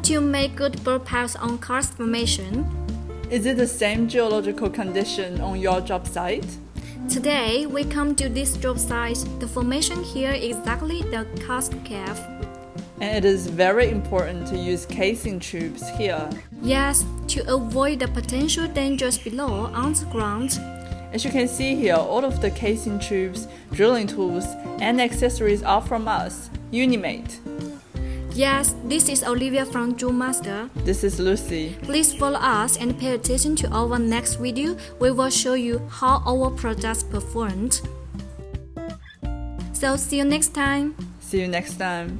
to make good bore paths on karst formation? Is it the same geological condition on your job site? Today, we come to this job site. The formation here is exactly the karst cave. And it is very important to use casing tubes here. Yes, to avoid the potential dangers below on the ground. As you can see here, all of the casing tubes, drilling tools, and accessories are from us, Unimate. Yes, this is Olivia from DRILLMASTER. This is Lucy. Please follow us and pay attention to our next video. We will show you how our products performed. So see you next time. See you next time.